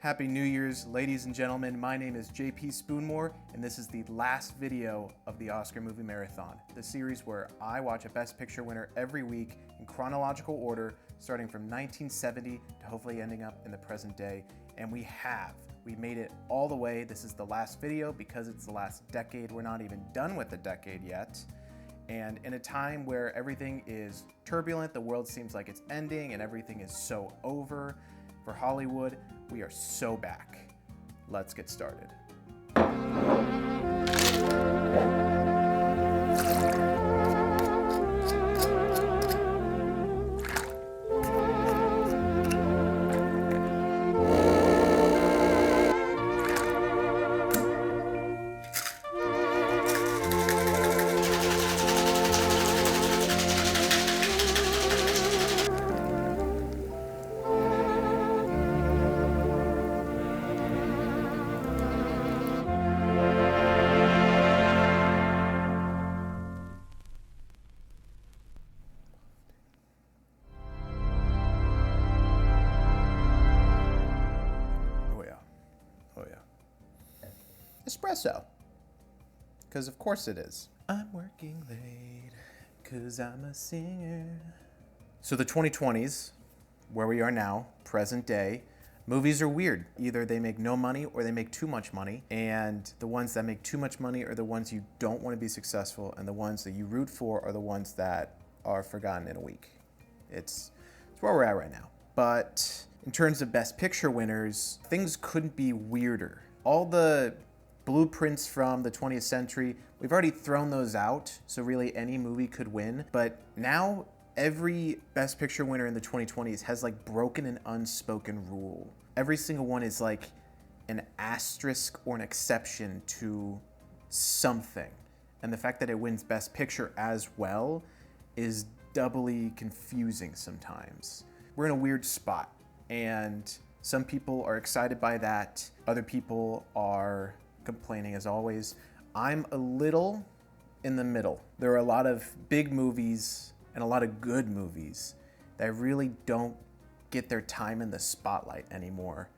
Happy New Year's, ladies and gentlemen. My name is JP Spoonmore, and this is the last video of the Oscar Movie Marathon, the series where I watch a Best Picture winner every week in chronological order, starting from 1970 to hopefully ending up in the present day. And we made it all the way. This is the last video because it's the last decade. We're not even done with the decade yet. And in a time where everything is turbulent, the world seems like it's ending and everything is so over, for Hollywood, we are so back. Let's get started. Espresso, because of course it is. I'm working late, because I'm a singer. So the 2020s, where we are now, present day, movies are weird. Either they make no money or they make too much money. And the ones that make too much money are the ones you don't want to be successful, and the ones that you root for are the ones that are forgotten in a week. It's where we're at right now. But in terms of Best Picture winners, things couldn't be weirder. All the blueprints from the 20th century, we've already thrown those out, so really any movie could win. But now every Best Picture winner in the 2020s has like broken an unspoken rule. Every single one is like an asterisk or an exception to something. And the fact that it wins Best Picture as well is doubly confusing sometimes. We're in a weird spot, and some people are excited by that. Other people are complaining as always. I'm a little in the middle. There are a lot of big movies and a lot of good movies that really don't get their time in the spotlight anymore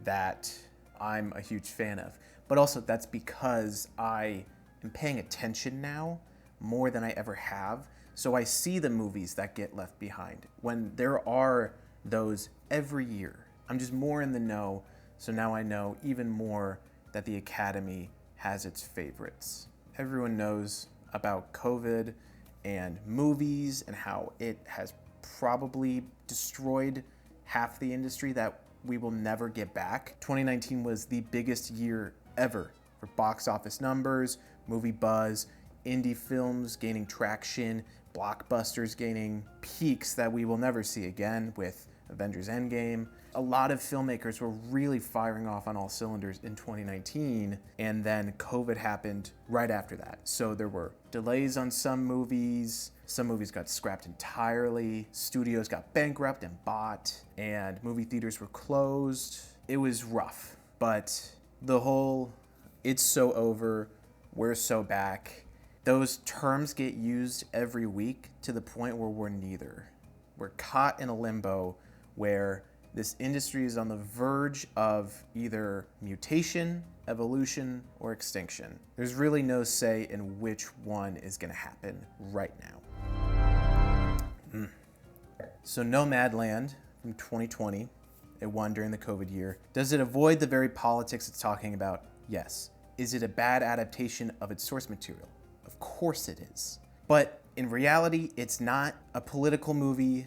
that I'm a huge fan of. But also that's because I am paying attention now more than I ever have. So I see the movies that get left behind. When there are those every year, I'm just more in the know. So now I know even more that the Academy has its favorites. Everyone knows about COVID and movies and how it has probably destroyed half the industry that we will never get back. 2019 was the biggest year ever for box office numbers, movie buzz, indie films gaining traction, blockbusters gaining peaks that we will never see again with Avengers Endgame. A lot of filmmakers were really firing off on all cylinders in 2019, and then COVID happened right after that. So there were delays on some movies got scrapped entirely, studios got bankrupt and bought, and movie theaters were closed. It was rough, but the whole "it's so over, we're so back," those terms get used every week to the point where we're neither. We're caught in a limbo where this industry is on the verge of either mutation, evolution, or extinction. There's really no say in which one is gonna happen right now. So Nomadland from 2020, it won during the COVID year. Does it avoid the very politics it's talking about? Yes. Is it a bad adaptation of its source material? Of course it is. But in reality, it's not a political movie,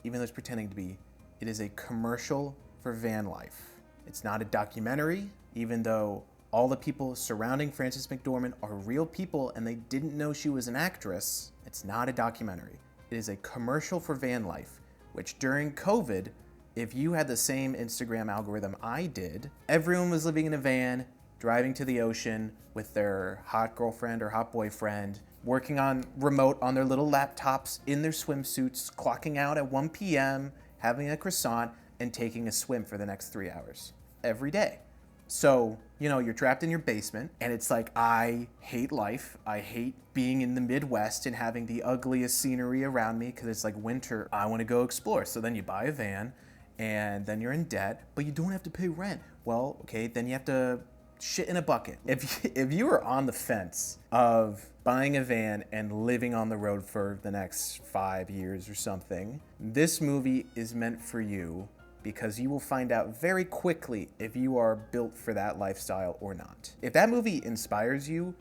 even though it's pretending to be. It is a commercial for van life. It's not a documentary, even though all the people surrounding Frances McDormand are real people and they didn't know she was an actress. It's not a documentary. It is a commercial for van life, which during COVID, if you had the same Instagram algorithm I did, everyone was living in a van, driving to the ocean with their hot girlfriend or hot boyfriend, working on remote on their little laptops in their swimsuits, clocking out at 1 p.m., having a croissant, and taking a swim for the next 3 hours every day. So, you're trapped in your basement, and it's like, I hate life. I hate being in the Midwest and having the ugliest scenery around me because it's like winter. I want to go explore. So then you buy a van, and then you're in debt, but you don't have to pay rent. Well, okay, then you have to shit in a bucket. If you are on the fence of buying a van and living on the road for the next 5 years or something, this movie is meant for you, because you will find out very quickly if you are built for that lifestyle or not. If that movie inspires you,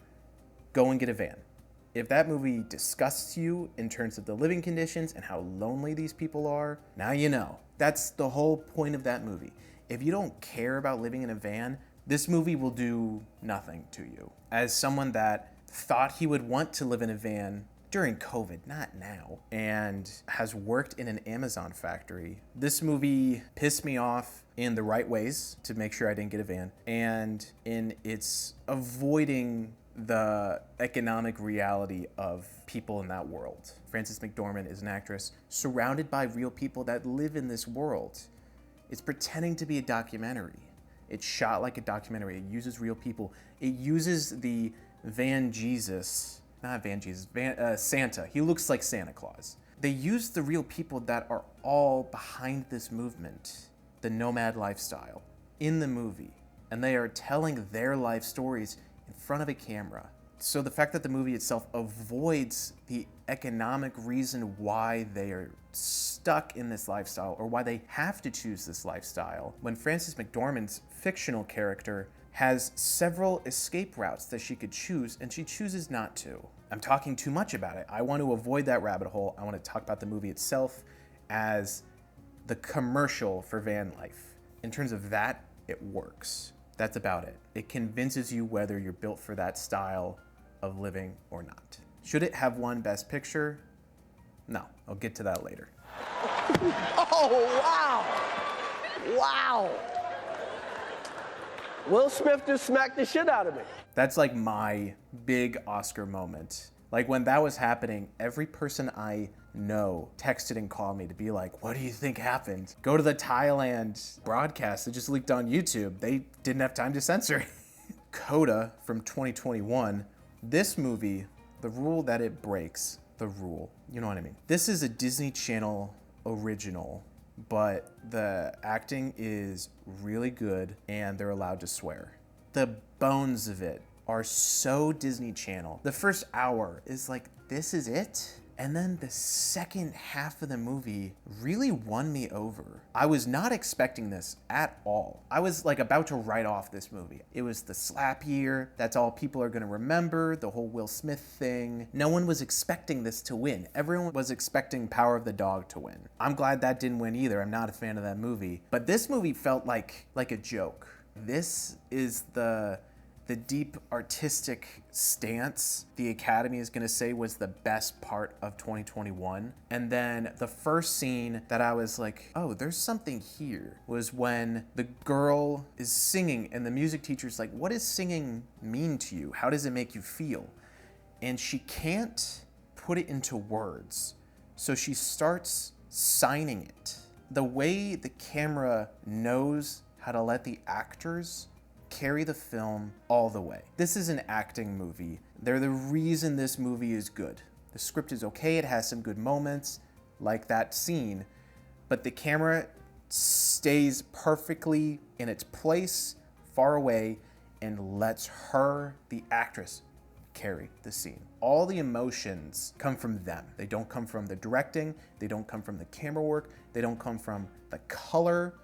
go and get a van. If that movie disgusts you in terms of the living conditions and how lonely these people are, now you know. That's the whole point of that movie. If you don't care about living in a van, this movie will do nothing to you. As someone that thought he would want to live in a van during COVID, not now, and has worked in an Amazon factory, this movie pissed me off in the right ways to make sure I didn't get a van, and in its avoiding the economic reality of people in that world. Frances McDormand is an actress surrounded by real people that live in this world. It's pretending to be a documentary. It's shot like a documentary. It uses real people. It uses the Santa. He looks like Santa Claus. They use the real people that are all behind this movement, the nomad lifestyle, in the movie. And they are telling their life stories in front of a camera. So the fact that the movie itself avoids the economic reason why they are stuck in this lifestyle or why they have to choose this lifestyle, when Frances McDormand's fictional character has several escape routes that she could choose, and she chooses not to. I'm talking too much about it. I want to avoid that rabbit hole. I want to talk about the movie itself as the commercial for van life. In terms of that, it works. That's about it. It convinces you whether you're built for that style of living or not. Should it have won Best Picture? No, I'll get to that later. Oh, wow! Wow! Will Smith just smacked the shit out of me. That's like my big Oscar moment. Like when that was happening, every person I know texted and called me to be like, what do you think happened? Go to the Thailand broadcast that just leaked on YouTube. They didn't have time to censor it. Coda from 2021. This movie, the rule that it breaks, the rule, you know what I mean? This is a Disney Channel original, but the acting is really good and they're allowed to swear. The bones of it are so Disney Channel. The first hour is like, this is it? And then the second half of the movie really won me over. I was not expecting this at all. I was like about to write off this movie. It was the slap year. That's all people are gonna remember, the whole Will Smith thing. No one was expecting this to win. Everyone was expecting Power of the Dog to win. I'm glad that didn't win either. I'm not a fan of that movie. But this movie felt like a joke. This is the deep artistic stance the Academy is gonna say was the best part of 2021. And then the first scene that I was like, oh, there's something here, was when the girl is singing and the music teacher's like, what does singing mean to you? How does it make you feel? And she can't put it into words. So she starts signing it. The way the camera knows how to let the actors carry the film all the way. This is an acting movie. They're the reason this movie is good. The script is okay, it has some good moments, like that scene, but the camera stays perfectly in its place, far away, and lets her, the actress, carry the scene. All the emotions come from them. They don't come from the directing, they don't come from the camera work, they don't come from the color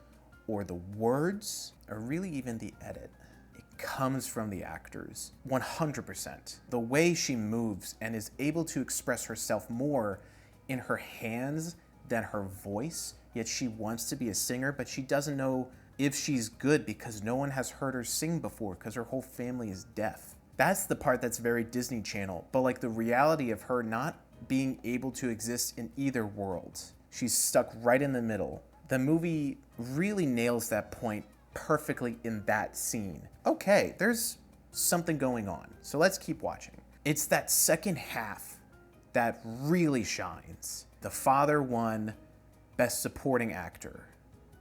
or the words, or really even the edit. It comes from the actors, 100%. The way she moves and is able to express herself more in her hands than her voice, yet she wants to be a singer, but she doesn't know if she's good because no one has heard her sing before because her whole family is deaf. That's the part that's very Disney Channel, but like the reality of her not being able to exist in either world. She's stuck right in the middle. The movie really nails that point perfectly in that scene. Okay, there's something going on, so let's keep watching. It's that second half that really shines. The father won Best Supporting Actor,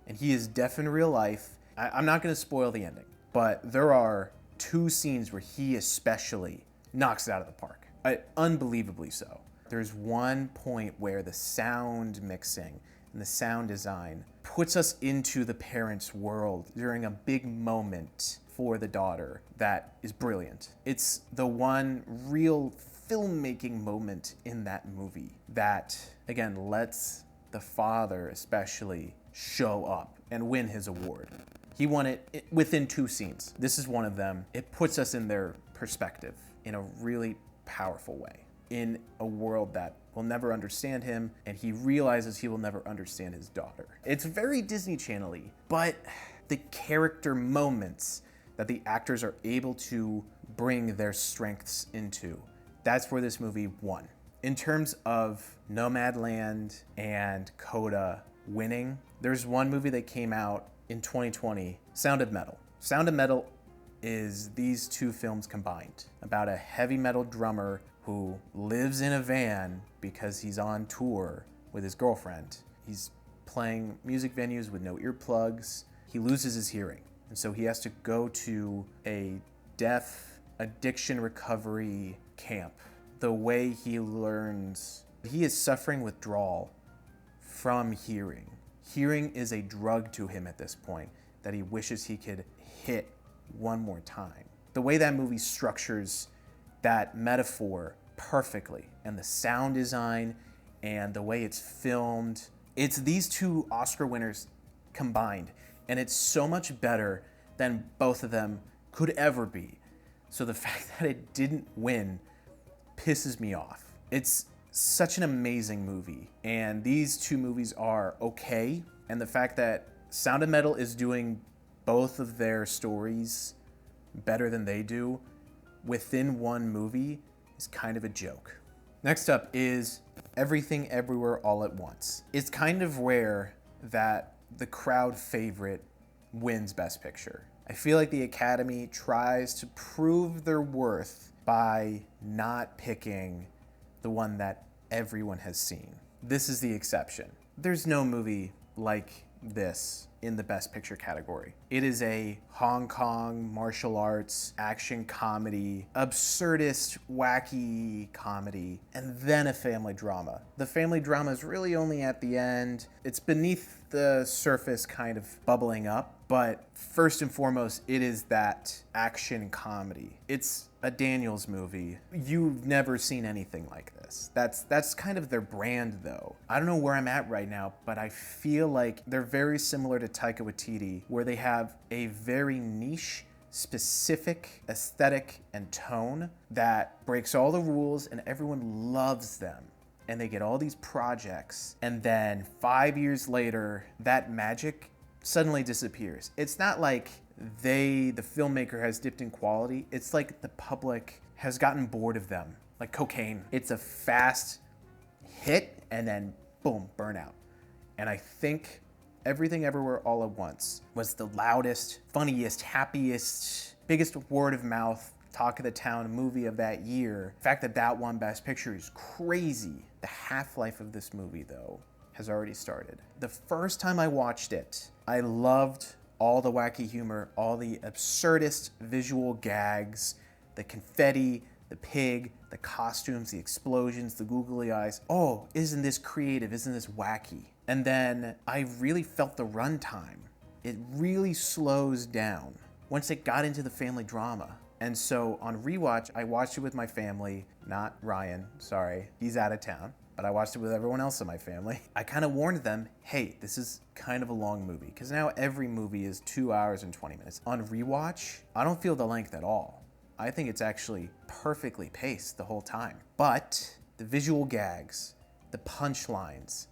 and he is deaf in real life. I'm not gonna spoil the ending, but there are two scenes where he especially knocks it out of the park. Unbelievably so. There's one point where the sound mixing, and the sound design puts us into the parents' world during a big moment for the daughter that is brilliant. It's the one real filmmaking moment in that movie that, again, lets the father especially show up and win his award. He won it within 2 scenes. This is one of them. It puts us in their perspective in a really powerful way, in a world that will never understand him, and he realizes he will never understand his daughter. It's very Disney Channel-y, but the character moments that the actors are able to bring their strengths into, that's where this movie won. In terms of Nomadland and Coda winning, there's one movie that came out in 2020, Sound of Metal. Sound of Metal is these 2 films combined about a heavy metal drummer who lives in a van because he's on tour with his girlfriend. He's playing music venues with no earplugs. He loses his hearing, and so he has to go to a deaf addiction recovery camp. The way he learns, he is suffering withdrawal from hearing. Hearing is a drug to him at this point that he wishes he could hit one more time. The way that movie structures that metaphor perfectly, and the sound design and the way it's filmed, it's these 2 Oscar winners combined, and it's so much better than both of them could ever be. So the fact that it didn't win pisses me off. It's such an amazing movie, and these 2 movies are okay, and the fact that Sound of Metal is doing both of their stories better than they do within one movie is kind of a joke. Next up is Everything Everywhere All at Once. It's kind of rare that the crowd favorite wins Best Picture. I feel like the Academy tries to prove their worth by not picking the one that everyone has seen. This is the exception. There's no movie like this in the Best Picture category. It is a Hong Kong martial arts action comedy, absurdist, wacky comedy, and then a family drama. The family drama is really only at the end. It's beneath the surface kind of bubbling up, but first and foremost, it is that action comedy. It's a Daniels movie. You've never seen anything like this. That's kind of their brand, though. I don't know where I'm at right now, but I feel like they're very similar to Taika Waititi, where they have a very niche, specific aesthetic and tone that breaks all the rules and everyone loves them. And they get all these projects, and then 5 years later, that magic suddenly disappears. It's not like the filmmaker has dipped in quality. It's like the public has gotten bored of them, like cocaine. It's a fast hit and then boom, burnout. And I think Everything Everywhere All at Once was the loudest, funniest, happiest, biggest word of mouth, talk of the town movie of that year. The fact that that won Best Picture is crazy. The half-life of this movie, though, has already started. The first time I watched it, I loved all the wacky humor, all the absurdist visual gags, the confetti, the pig, the costumes, the explosions, the googly eyes. Oh, isn't this creative? Isn't this wacky? And then I really felt the runtime. It really slows down once it got into the family drama. And so on rewatch, I watched it with my family, not Ryan, sorry, he's out of town, but I watched it with everyone else in my family. I kind of warned them, hey, this is kind of a long movie, because now every movie is 2 hours and 20 minutes. On rewatch, I don't feel the length at all. I think it's actually perfectly paced the whole time. But the visual gags, the punchlines,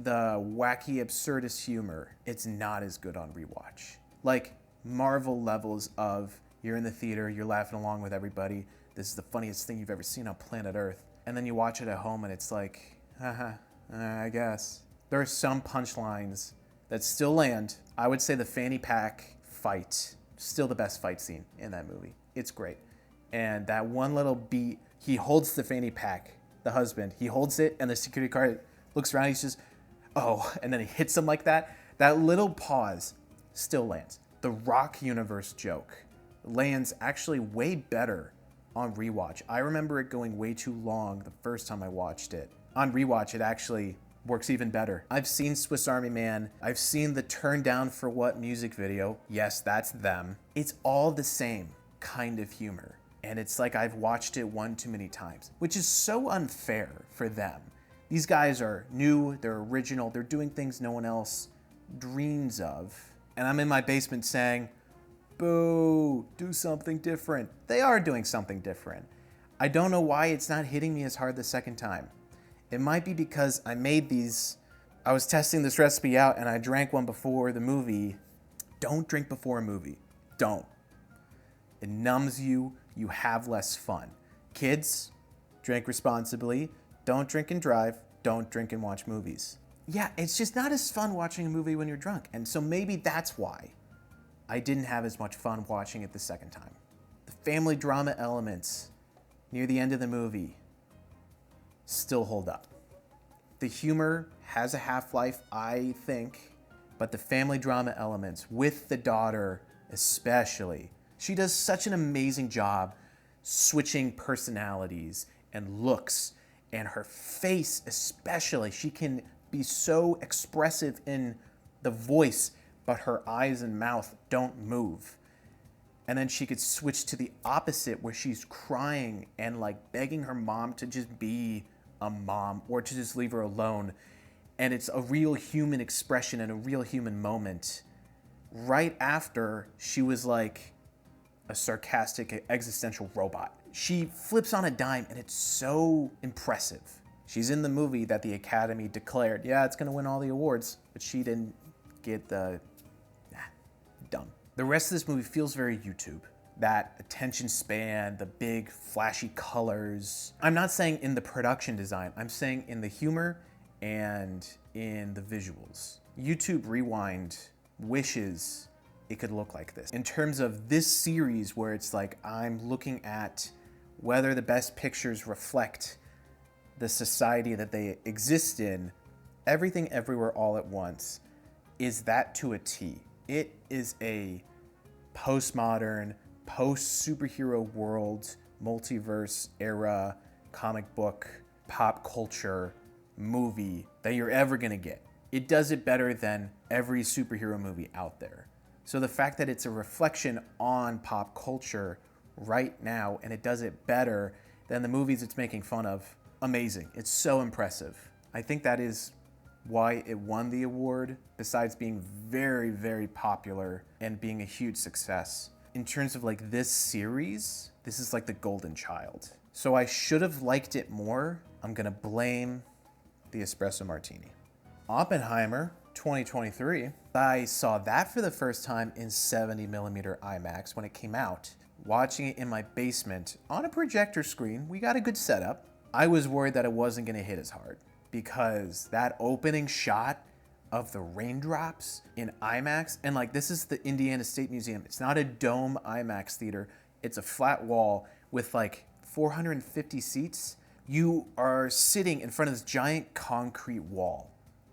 the wacky absurdist humor, it's not as good on rewatch. Like Marvel levels of you're in the theater, you're laughing along with everybody, this is the funniest thing you've ever seen on planet Earth. And then you watch it at home and it's like, I guess. There are some punchlines that still land. I would say the fanny pack fight, still the best fight scene in that movie. It's great. And that one little beat, he holds the fanny pack, the husband, he holds it and the security guard looks around, he's just, oh, and then he hits him like that. That little pause still lands. The Rock universe joke lands actually way better on rewatch. I remember it going way too long the first time I watched it. On rewatch, it actually works even better. I've seen Swiss Army Man. I've seen the Turn Down for What music video. Yes, that's them. It's all the same kind of humor. And it's like I've watched it one too many times, which is so unfair for them. These guys are new, they're original, they're doing things no one else dreams of. And I'm in my basement saying, boo, do something different. They are doing something different. I don't know why it's not hitting me as hard the second time. It might be because I was testing this recipe out and I drank one before the movie. Don't drink before a movie. Don't. It numbs you. You have less fun. Kids, drink responsibly. Don't drink and drive. Don't drink and watch movies. Yeah, it's just not as fun watching a movie when you're drunk. And so maybe that's why I didn't have as much fun watching it the second time. The family drama elements near the end of the movie still hold up. The humor has a half-life, I think, but the family drama elements with the daughter especially, she does such an amazing job switching personalities and looks, and her face especially. She can be so expressive in the voice, but her eyes and mouth don't move. And then she could switch to the opposite where she's crying and like begging her mom to just be a mom or to just leave her alone. And it's a real human expression and a real human moment. Right after she was like a sarcastic existential robot. She flips on a dime and it's so impressive. She's in the movie that the Academy declared, yeah, it's gonna win all the awards, but she didn't get the, dumb. The rest of this movie feels very YouTube. That attention span, the big flashy colors. I'm not saying in the production design, I'm saying in the humor and in the visuals. YouTube Rewind wishes it could look like this. In terms of this series where it's like I'm looking at whether the best pictures reflect the society that they exist in, Everything Everywhere All at Once is that to a T. It is a postmodern, post-superhero world, multiverse era, comic book, pop culture movie that you're ever gonna get. It does it better than every superhero movie out there. So the fact that it's a reflection on pop culture right now and it does it better than the movies it's making fun of, amazing. It's so impressive. I think that is why it won the award, besides being very, very popular and being a huge success. In terms of like this series, this is like the golden child. So I should have liked it more. I'm gonna blame the Espresso Martini. Oppenheimer 2023. I saw that for the first time in 70mm IMAX when it came out. Watching it in my basement on a projector screen, we got a good setup. I was worried that it wasn't gonna hit as hard because that opening shot of the raindrops in IMAX, and like this is the Indiana State Museum. It's not a dome IMAX theater. It's a flat wall with like 450 seats. You are sitting in front of this giant concrete wall.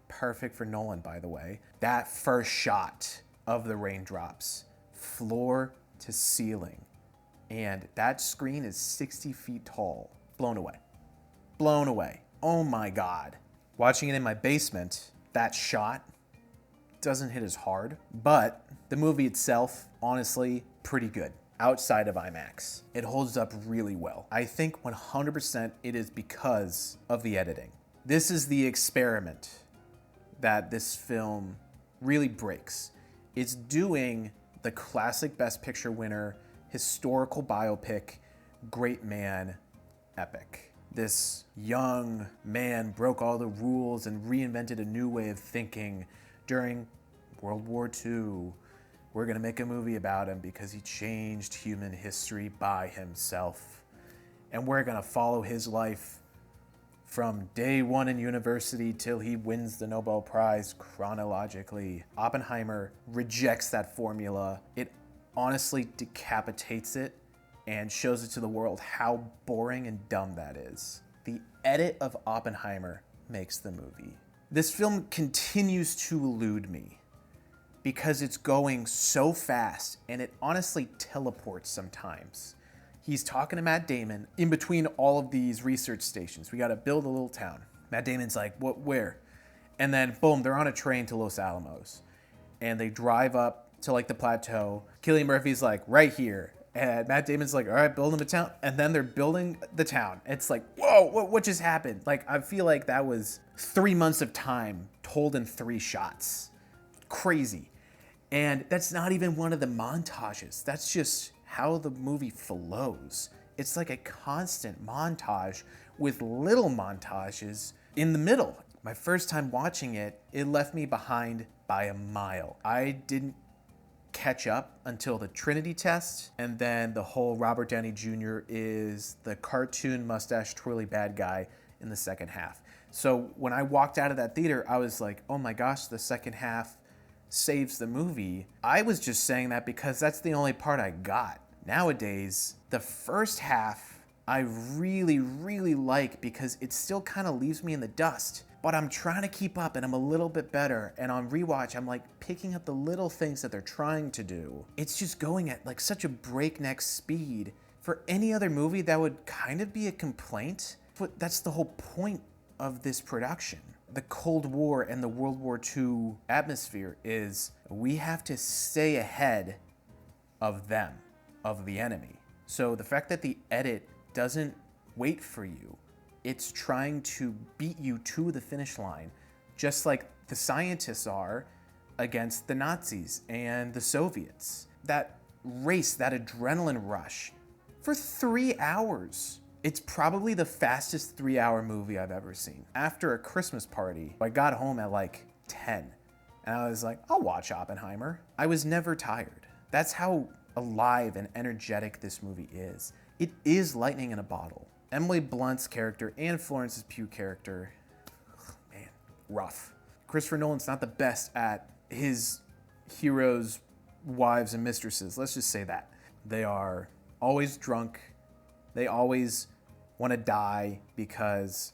Perfect for Nolan, by the way. That first shot of the raindrops, floor to ceiling. And that screen is 60 feet tall. Blown away. Blown away. Oh my God. Watching it in my basement, that shot doesn't hit as hard, but the movie itself, honestly, pretty good. Outside of IMAX, it holds up really well. I think 100% it is because of the editing. This is the experiment that this film really breaks. It's doing the classic Best Picture winner, historical biopic, great man epic. This young man broke all the rules and reinvented a new way of thinking during World War II. We're gonna make a movie about him because he changed human history by himself. And we're gonna follow his life from day one in university till he wins the Nobel Prize chronologically. Oppenheimer rejects that formula. It honestly decapitates it and shows it to the world how boring and dumb that is. The edit of Oppenheimer makes the movie. This film continues to elude me because it's going so fast and it honestly teleports sometimes. He's talking to Matt Damon in between all of these research stations. We gotta build a little town. Matt Damon's like, what, where? And then, boom, they're on a train to Los Alamos. And they drive up to, like, the plateau. Cillian Murphy's like, right here. And Matt Damon's like, all right, building a town. And then they're building the town. It's like, whoa, what just happened? Like, I feel like that was 3 months of time told in 3 shots. Crazy. And that's not even one of the montages. That's just how the movie flows. It's like a constant montage with little montages in the middle. My first time watching it, it left me behind by a mile. I didn't catch up until the Trinity test, and then the whole Robert Downey Jr. is the cartoon mustache twirly bad guy in the second half. So when I walked out of that theater, I was like, oh my gosh, the second half saves the movie. I was just saying that because that's the only part I got. Nowadays, the first half I really, really like because it still kind of leaves me in the dust. But I'm trying to keep up and I'm a little bit better. And on rewatch, I'm like picking up the little things that they're trying to do. It's just going at like such a breakneck speed. For any other movie, that would kind of be a complaint. But that's the whole point of this production. The Cold War and the World War II atmosphere is we have to stay ahead of them, of the enemy. So the fact that the edit doesn't wait for you, it's trying to beat you to the finish line, just like the scientists are against the Nazis and the Soviets. That race, that adrenaline rush for 3 hours. It's probably the fastest 3-hour movie I've ever seen. After a Christmas party, I got home at like 10, and I was like, I'll watch Oppenheimer. I was never tired. That's how alive and energetic this movie is. It is lightning in a bottle. Emily Blunt's character and Florence Pugh character, man, rough. Christopher Nolan's not the best at his heroes' wives and mistresses. Let's just say that. They are always drunk. They always want to die because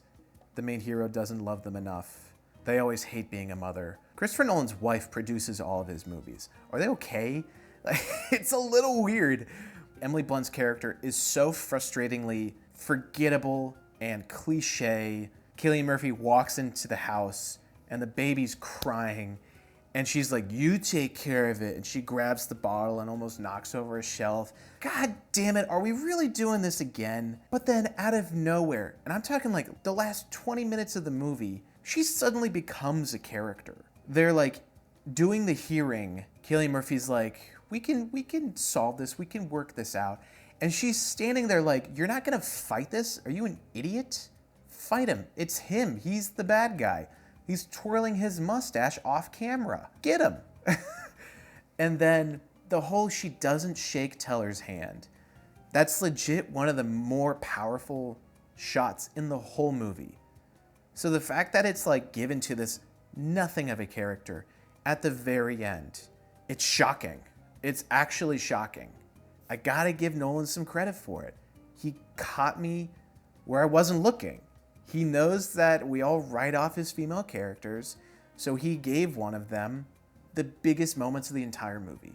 the main hero doesn't love them enough. They always hate being a mother. Christopher Nolan's wife produces all of his movies. Are they okay? Like, it's a little weird. Emily Blunt's character is so frustratingly forgettable and cliche. Cillian Murphy walks into the house and the baby's crying and she's like, you take care of it. And she grabs the bottle and almost knocks over a shelf. God damn it, are we really doing this again? But then out of nowhere, and I'm talking like the last 20 minutes of the movie, she suddenly becomes a character. They're like doing the hearing. Cillian Murphy's like, we can solve this, we can work this out. And she's standing there like, you're not gonna fight this? Are you an idiot? Fight him. It's him. He's the bad guy. He's twirling his mustache off camera. Get him. And then the whole she doesn't shake Teller's hand. That's legit one of the more powerful shots in the whole movie. So the fact that it's like given to this nothing of a character at the very end, it's shocking. It's actually shocking. I gotta give Nolan some credit for it. He caught me where I wasn't looking. He knows that we all write off his female characters, so he gave one of them the biggest moments of the entire movie.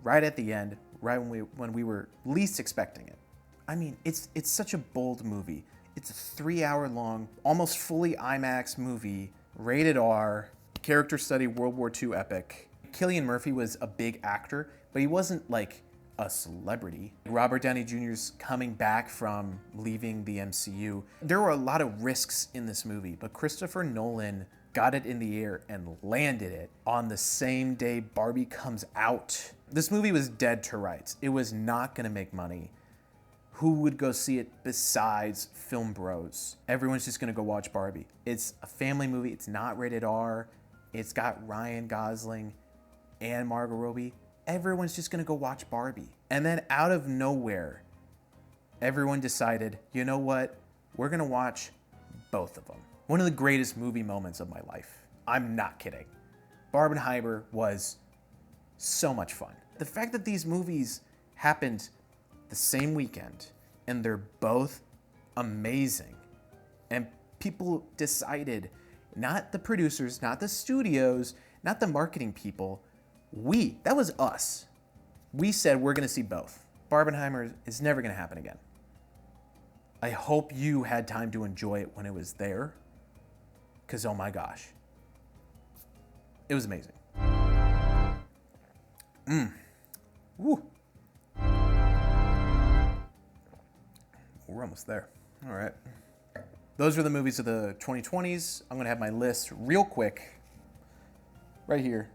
Right at the end, right when we were least expecting it. I mean, it's such a bold movie. It's a 3-hour long, almost fully IMAX movie, rated R, character study World War II epic. Cillian Murphy was a big actor, but he wasn't like a celebrity. Robert Downey Jr.'s coming back from leaving the MCU. There were a lot of risks in this movie, but Christopher Nolan got it in the air and landed it on the same day Barbie comes out. This movie was dead to rights. It was not gonna make money. Who would go see it besides film bros? Everyone's just gonna go watch Barbie. It's a family movie. It's not rated R. It's got Ryan Gosling and Margot Robbie. Everyone's just gonna go watch Barbie. And then out of nowhere, everyone decided, you know what? We're gonna watch both of them. One of the greatest movie moments of my life. I'm not kidding. Barbenheimer was so much fun. The fact that these movies happened the same weekend and they're both amazing. And people decided, not the producers, not the studios, not the marketing people, that was us. We said we're gonna see both. Barbenheimer is never gonna happen again. I hope you had time to enjoy it when it was there, because oh my gosh, It was amazing. Woo. We're almost there. All right. Those are the movies of the 2020s. I'm going to have my list real quick. Right here.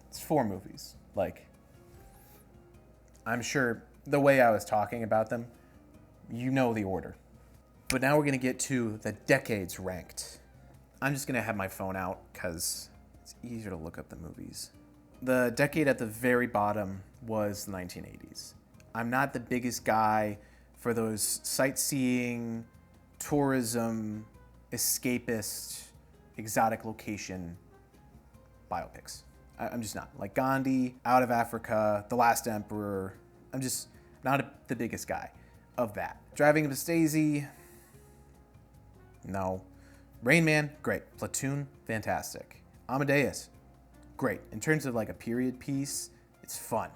It's 4 movies. Like, I'm sure the way I was talking about them, you know the order. But now we're going to get to the decades ranked. I'm just going to have my phone out because it's easier to look up the movies. The decade at the very bottom was the 1980s. I'm not the biggest guy for those sightseeing, tourism, escapist, exotic location biopics. I'm just not. Like Gandhi, Out of Africa, The Last Emperor. I'm just not the biggest guy of that. Driving to Stacey, no. Rain Man, great. Platoon, fantastic. Amadeus, great. In terms of like a period piece, it's fun.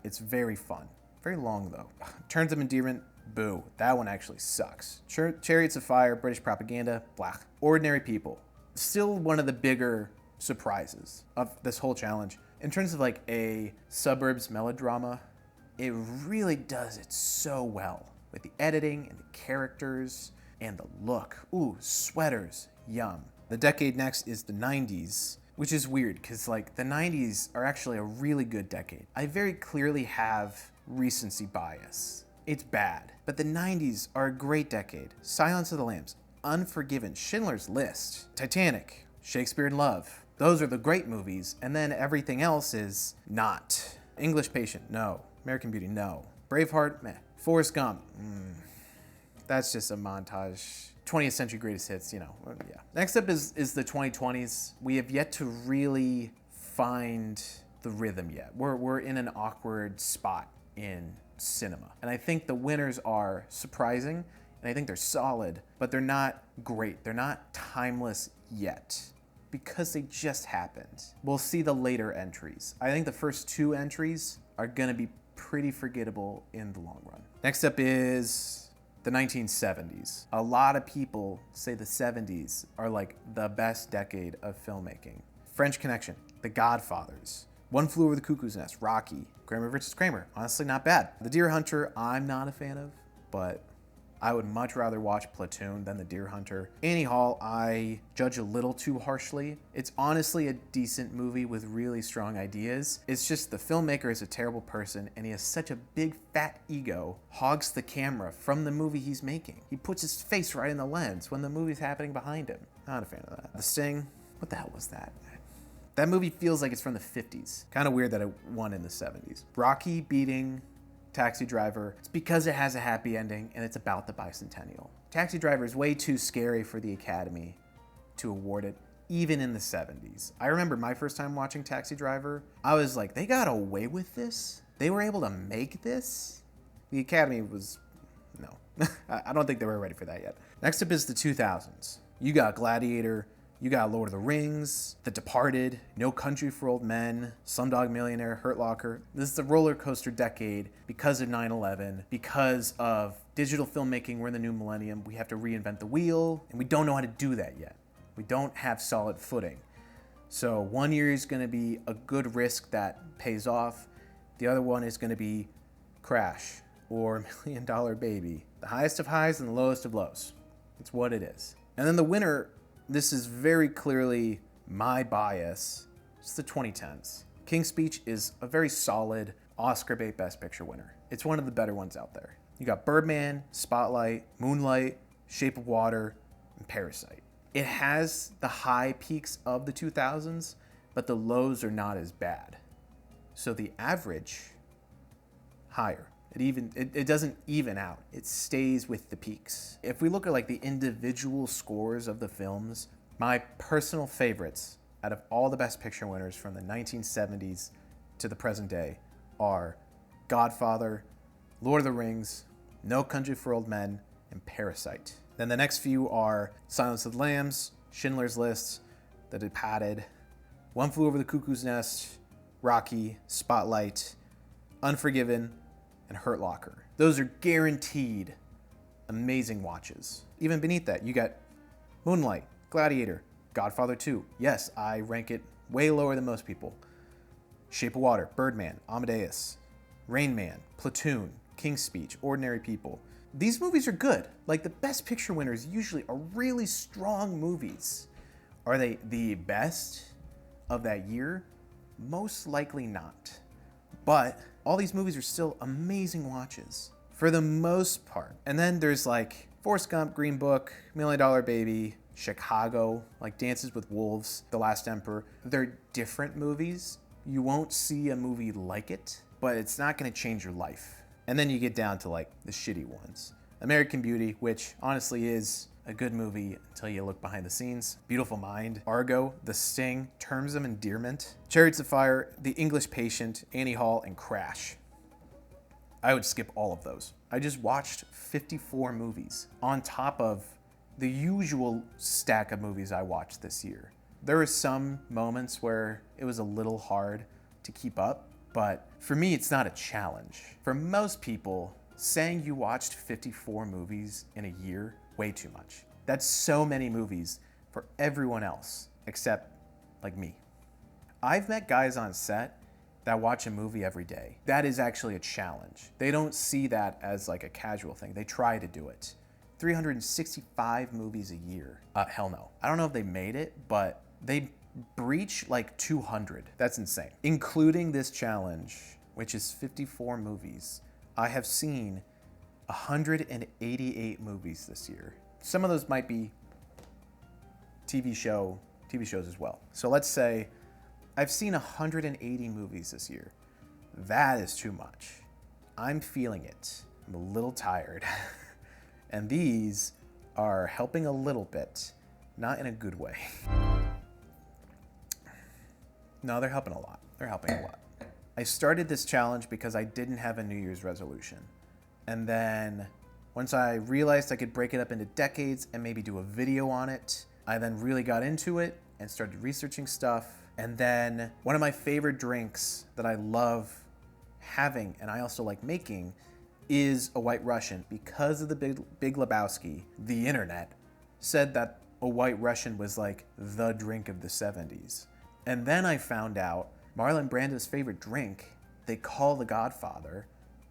It's very fun. Very long though. Terms of Endearment, boo. That one actually sucks. Chariots of Fire, British Propaganda, blah. Ordinary People, still one of the bigger surprises of this whole challenge. In terms of like a suburbs melodrama, it really does it so well with the editing and the characters and the look. Ooh, sweaters, yum. The decade next is the 90s, which is weird because like the 90s are actually a really good decade. I very clearly have recency bias. It's bad, but the 90s are a great decade. Silence of the Lambs, Unforgiven, Schindler's List, Titanic, Shakespeare in Love. Those are the great movies, and then everything else is not. English Patient, no. American Beauty, no. Braveheart, meh. Forrest Gump, that's just a montage. 20th Century Greatest Hits, you know, yeah. Next up is the 2020s. We have yet to really find the rhythm yet. We're in an awkward spot in cinema. And I think the winners are surprising, and I think they're solid, but they're not great. They're not timeless yet because they just happened. We'll see the later entries. I think the first 2 entries are gonna be pretty forgettable in the long run. Next up is the 1970s. A lot of people say the 70s are like the best decade of filmmaking. French Connection, The Godfathers, One Flew Over the Cuckoo's Nest, Rocky, Kramer vs. Kramer, honestly not bad. The Deer Hunter, I'm not a fan of, but I would much rather watch Platoon than The Deer Hunter. Annie Hall, I judge a little too harshly. It's honestly a decent movie with really strong ideas. It's just the filmmaker is a terrible person and he has such a big fat ego, hogs the camera from the movie he's making. He puts his face right in the lens when the movie's happening behind him. Not a fan of that. The Sting, what the hell was that? That movie feels like it's from the 50s. Kind of weird that it won in the 70s. Rocky beating Taxi Driver. It's because it has a happy ending and it's about the bicentennial. Taxi Driver is way too scary for the Academy to award it, even in the 70s. I remember my first time watching Taxi Driver, I was like, they got away with this? They were able to make this? The Academy was, no. I don't think they were ready for that yet. Next up is the 2000s. You got Gladiator, you got Lord of the Rings, The Departed, No Country for Old Men, Slumdog Millionaire, Hurt Locker. This is the roller coaster decade because of 9/11, because of digital filmmaking. We're in the new millennium. We have to reinvent the wheel, and we don't know how to do that yet. We don't have solid footing. So one year is going to be a good risk that pays off. The other one is going to be Crash or $1 Million Baby. The highest of highs and the lowest of lows. It's what it is. And then the winner, this is very clearly my bias. It's the 2010s. King's Speech is a very solid Oscar bait Best Picture winner. It's one of the better ones out there. You got Birdman, Spotlight, Moonlight, Shape of Water, and Parasite. It has the high peaks of the 2000s, but the lows are not as bad. So the average, higher. It doesn't even out. It stays with the peaks. If we look at like the individual scores of the films, my personal favorites out of all the Best Picture winners from the 1970s to the present day are Godfather, Lord of the Rings, No Country for Old Men, and Parasite. Then the next few are Silence of the Lambs, Schindler's List, The Departed, One Flew Over the Cuckoo's Nest, Rocky, Spotlight, Unforgiven, and Hurt Locker. Those are guaranteed amazing watches. Even beneath that, you got Moonlight, Gladiator, Godfather 2. Yes, I rank it way lower than most people. Shape of Water, Birdman, Amadeus, Rain Man, Platoon, King's Speech, Ordinary People. These movies are good. Like, the Best Picture winners usually are really strong movies. Are they the best of that year? Most likely not. But all these movies are still amazing watches for the most part. And then there's like Forrest Gump, Green Book, $1 Million Baby, Chicago, like Dances with Wolves, The Last Emperor. They're different movies. You won't see a movie like it, but it's not going to change your life. And then you get down to like the shitty ones. American Beauty, which honestly is a good movie until you look behind the scenes. Beautiful Mind, Argo, The Sting, Terms of Endearment, Chariots of Fire, The English Patient, Annie Hall, and Crash. I would skip all of those. I just watched 54 movies on top of the usual stack of movies I watched this year. There were some moments where it was a little hard to keep up, but for me, it's not a challenge. For most people, saying you watched 54 movies in a year, way too much. That's so many movies for everyone else, except like me. I've met guys on set that watch a movie every day. That is actually a challenge. They don't see that as like a casual thing. They try to do it. 365 movies a year. Hell no. I don't know if they made it, but they breach like 200. That's insane. Including this challenge, which is 54 movies, I have seen 188 movies this year. Some of those might be TV shows as well. So let's say I've seen 180 movies this year. That is too much. I'm feeling it. I'm a little tired. And these are helping a little bit, not in a good way. No, they're helping a lot. They're helping a lot. I started this challenge because I didn't have a New Year's resolution. And then once I realized I could break it up into decades and maybe do a video on it, I then really got into it and started researching stuff. And then one of my favorite drinks that I love having and I also like making is a White Russian. Because of the Big Lebowski, the internet said that a White Russian was like the drink of the 70s. And then I found out Marlon Brando's favorite drink, they call The Godfather,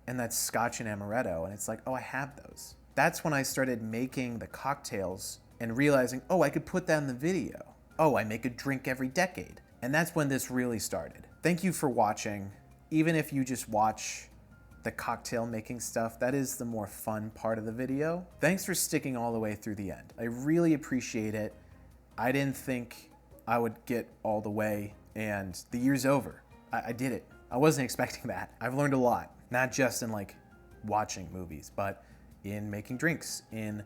and that's Scotch and Amaretto. And it's like, oh, I have those. That's when I started making the cocktails and realizing, oh, I could put that in the video. Oh, I make a drink every decade. And that's when this really started. Thank you for watching. Even if you just watch the cocktail making stuff, that is the more fun part of the video. Thanks for sticking all the way through the end. I really appreciate it. I didn't think I would get all the way, and the year's over. I did it. I wasn't expecting that. I've learned a lot, not just in like watching movies, but in making drinks, in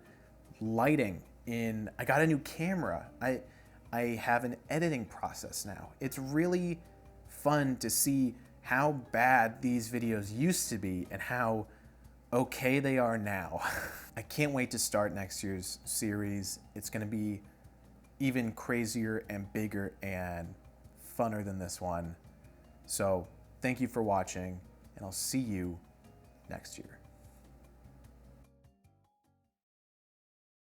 lighting, I got a new camera. I have an editing process now. It's really fun to see how bad these videos used to be and how okay they are now. I can't wait to start next year's series. It's gonna be even crazier and bigger and funner than this one. So thank you for watching, and I'll see you next year.